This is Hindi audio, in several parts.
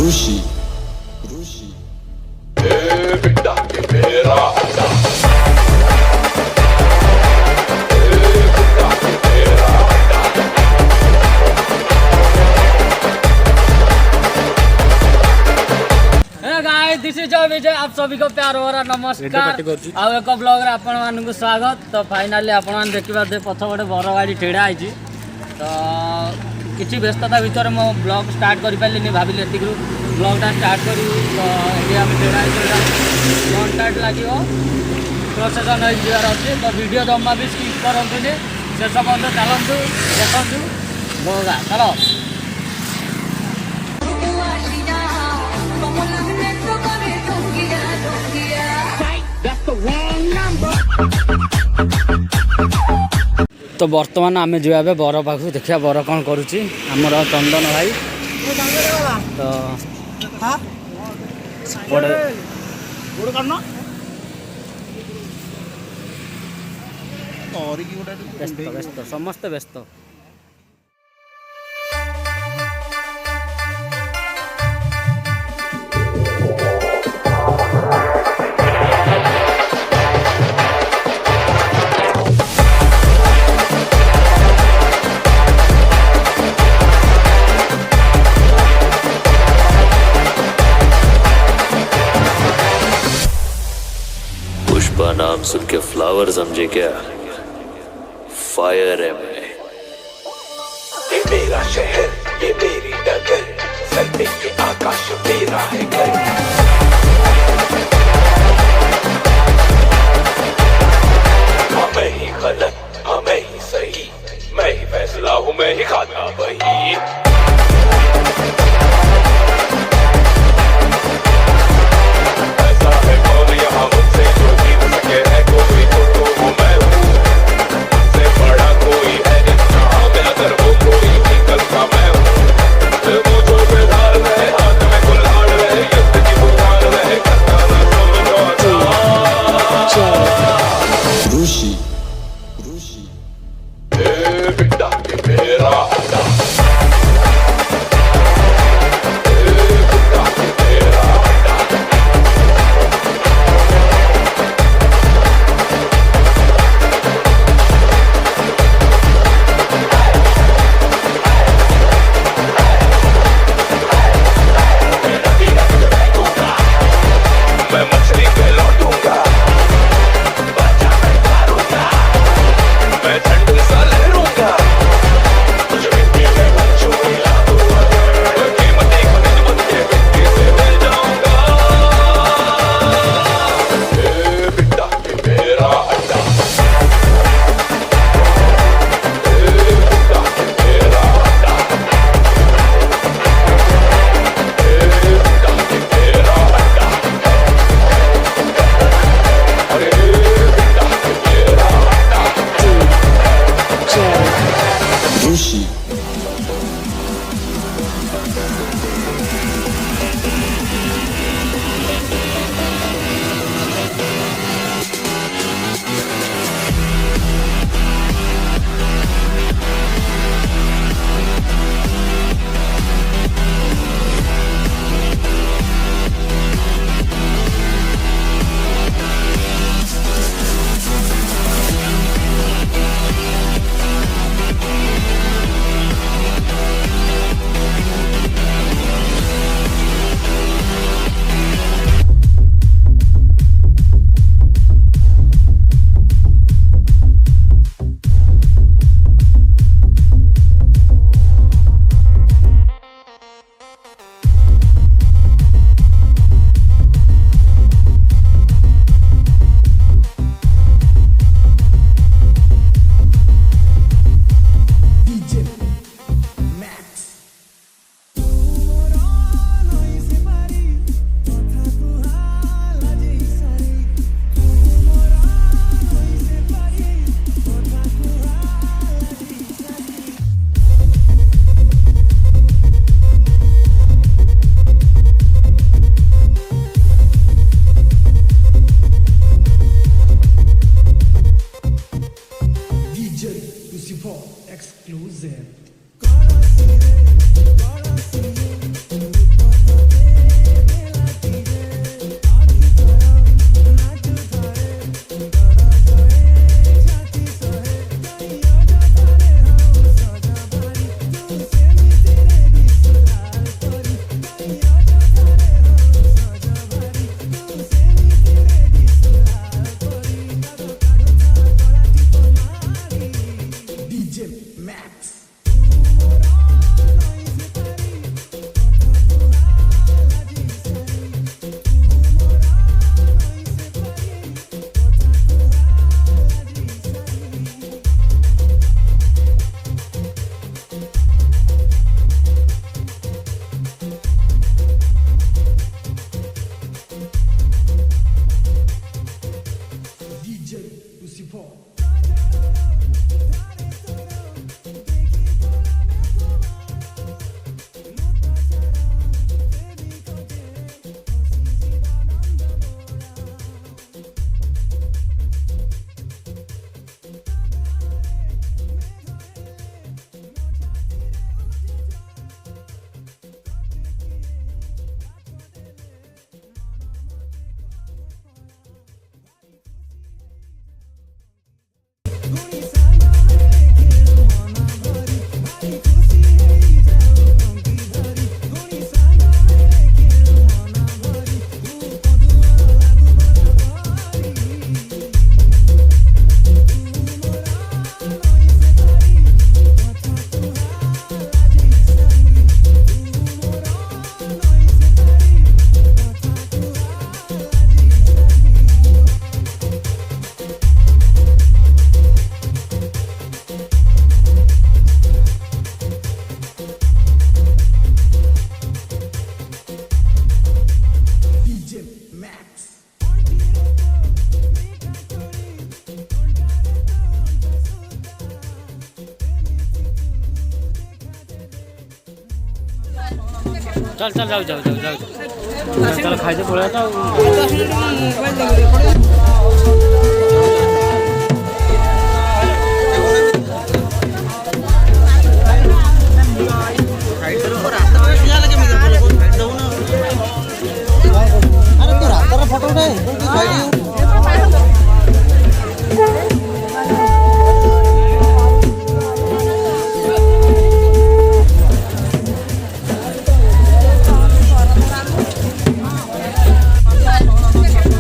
ऋषि ऋषि बेटा के मेरा दिस इज जयविजय आप सभी को प्यार हो रहा नमस्कार आउ एक ब्लॉग रे आपण मानक स्वागत। तो फाइनाली आपण मान देखिबा दे पछबडे बड़ गाड़ी ठेड़ा आइछि। तो किछि व्यस्तता भीतर मो ब्लॉग स्टार्ट करि पालिनी भाबिले एतिकरू ब्लॉगटा स्टार्ट करी। तो एठी हम ठेड़ा आइछि कॉन्टैक्ट लागियो प्रोसेसन होई जिवार अछि। तो वीडियो जम्मा भी स्किप करंतुनी शेष पर्यंत चलंतु देखंतु बोगा चलो। तो बर्तमान आम जा बर पाख देखिए बर कौन करुच्ची आमर चंदन भाई। तो व्यस्त व्यस्त समस्त व्यस्त। पुष्पा नाम सुन के फ्लावर समझे क्या? फायर है मैं। ये मेरा शहर ये मेरी डगर सर पे ये आकाश मेरा है घर। हाँ मैं ही गलत हाँ मैं ही सही मैं ही फैसला हूँ मैं ही खाना वही। ऋषि बेटा के मेरा चल चल जाऊ जाऊ जाऊ जाऊ चल खाइदे पळा तो फोटो उठाए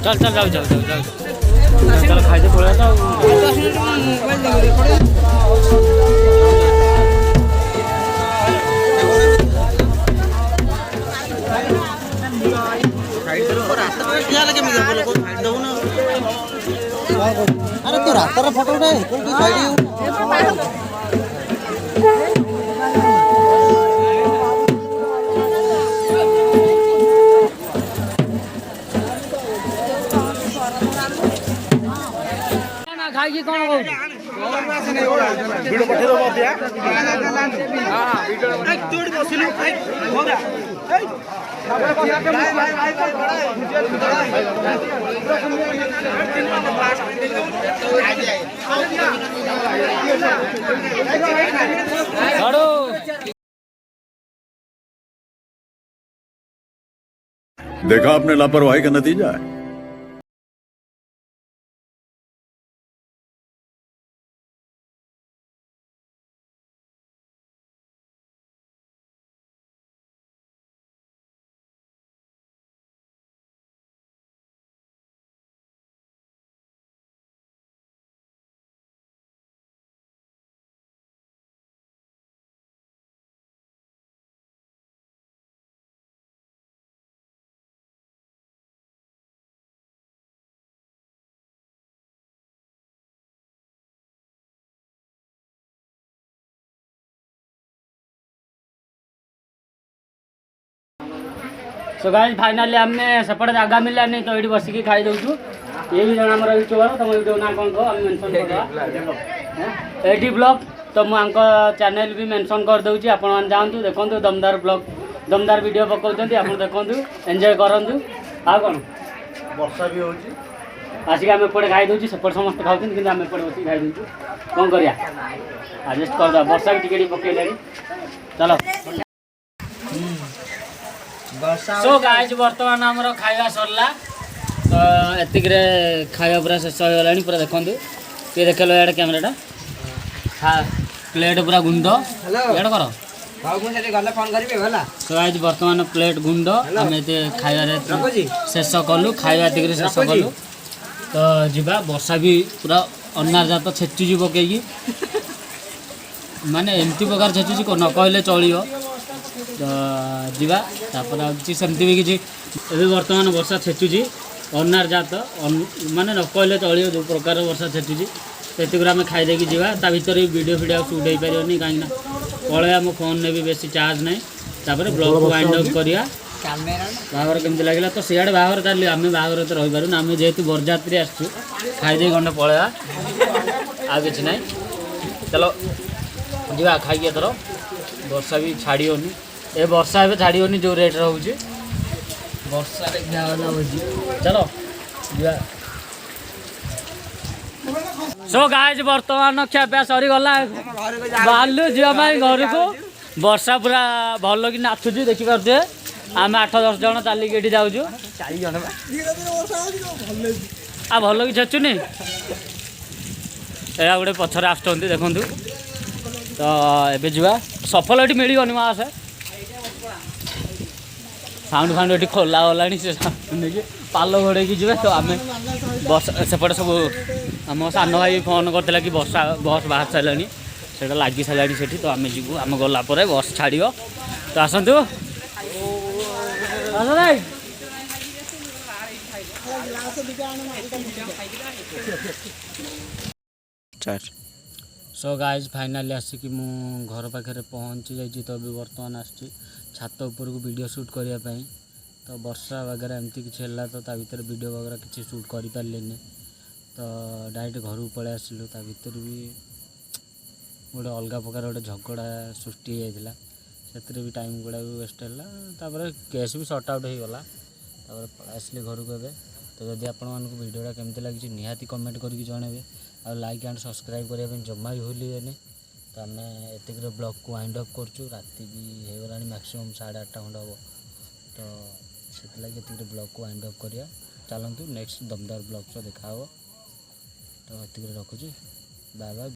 चल चल जाऊ जाऊ जाऊ जाऊ चल खाइदे पळा तो अरे तो रास्तार फोटो उठाए खाई कौन वीडियो पठे दो दिया हां वीडियो तोड़ बसिलु होगा देखा आपने लापरवाही का नतीजा है। सो गाइस फाइनली हमने सेपटे जगह मिलला नहीं तो ये बस की खाई दौचु ये भी जना मोर यूट्यूबर तुम वीडियो ना कौन कह मेंशन कर एडी ब्लॉग तो मुझे चैनल भी मेंशन कर दूची आपण मान जानतु देखंतु दमदार ब्लॉग दमदार वीडियो पकाउछंती आपण देखंतु एंजॉय करंतु आ कोन वर्षा भी होची आसिक आम एपटे खाई दौची सेपटे समस्त खाउछन कि आम एपटे बस खाई दौचु कौन करिया एडजस्ट कर दो वर्षा भी टिके पकेलानी चलो सो गाइस वर्तमान आमर खाଇବା सरला तो एतिक रे खाଇବା पूरा शेष हो गलानी पूरा देखंतु ये देखलो एड कैमराटा हां प्लेट पूरा गुंड एड करो भाऊ को से गल्ला फोन करबे होला सो गाइस वर्तमान प्लेट गुंड हम एते खाଇବା रे शेष कलु खाଇବା एतिक रे शेष कलु तो जिबा वर्षा भी पूरा अन्नार जात छेचु जी पकेगी माने एमती प्रकार छेचु जी को न कहले चलियो तो जीवा सेमती भी किसी अभी बर्तमान वर्षा छेचुची अन्नार जात माने न कहले चलियो जो प्रकार वर्षा छेचुची से आम खाईदे जीवा ता भीतर वीडियो वीडियो शूट हो पारे कहीं पलैया मो फोन ने भी बेसी चार्ज नहीं तापर ब्लॉग को वाइंड अप करिया बाहर केमती लगे तो सियाड़े बाहर चलिए आम बाहर तो रही पारूँ आम जेहेतु बरजात्री आसू खाईदे गंडे पलैया आ कि ना चलो जीवा खाई एथर वर्षा भी छाड़ोनी ए वर्षा ए छाड़ोनी जो रेट रोचे वर्षा चलो सो गाइस बर्तमान ଖିଆପିଆ ସରିଗଲା ବାହାରିଲୁ ଯିବା ପାଇଁ ଘରକୁ ବର୍ଷା ପୁରା ଭଲ କି ନାଚୁଛି ଦେଖିପାରୁଛେ ଆମେ 8-10 ଜଣ ଚାଲିକି ଏଠି ଯାଉଛୁ 4 ଜଣ ଆଉ ଭଲ କି ଛେଚୁନି ଏହା ଗୋଟେ ପଛରେ ଆସୁଛନ୍ତି ଦେଖନ୍ତୁ ତ ଏବେ ଯିବା ସଫଳ ଏଠି ମିଳିବନି ମା ଆସେ ସାଉଣ୍ଡ ଫାଉଣ୍ଡ ଏଠି ଖୋଲା ଗଲାଣି ସେ ନେଇକି ପାଲ ଘୋଡ଼େଇକି ଯିବେ ତ ଆମେ ବସ୍ ସେପଟେ ସବୁ ଆମ ସାନ ଭାଇ ଫୋନ୍ କରିଥିଲା କି ବସ୍ ବାହାରି ସାରିଲାଣି ସେଇଟା ଲାଗି ସାରିଲାଣି ସେଠି ତ ଆମେ ଯିବୁ ଆମେ ଗଲା ପରେ ବସ୍ ଛାଡ଼ିବ ତ ଆସନ୍ତୁ सो गाइज फाइनाली आसिक मु घर पाखे पहुँची जाइए तो अभी बर्तमान आसी छात उपर को वीडियो शूट करने तो वर्षा वगैरह एमती किसी है तो भीतर वीडियो वगैरह किसी शूट कर पारे तो डायरेक्ट घर को पलि आसलु ता भीतर भी गोटे अलग प्रकार गोटे झगड़ा सृष्टि होता से भी टाइम गुड़ा भी वेस्ट है केस भी सर्ट आउट हो गला पड़ा आसली घर को ए तो जदि आपण मानक वीडियोटा केमती लगी निहाती कमेंट करके जनइबे आ लाइक एंड सब्सक्राइब करने जमा भी भूलिए तो आम एतिक ब्लॉग को वाइंड अप करचु राति भी हो गला मैक्सिमम 8:30 खंड हम तो से ब्लॉग को वाइंड अप करिया चलतु नेक्स्ट दमदार ब्लॉग देखा तो ये रखुची बाय बाय।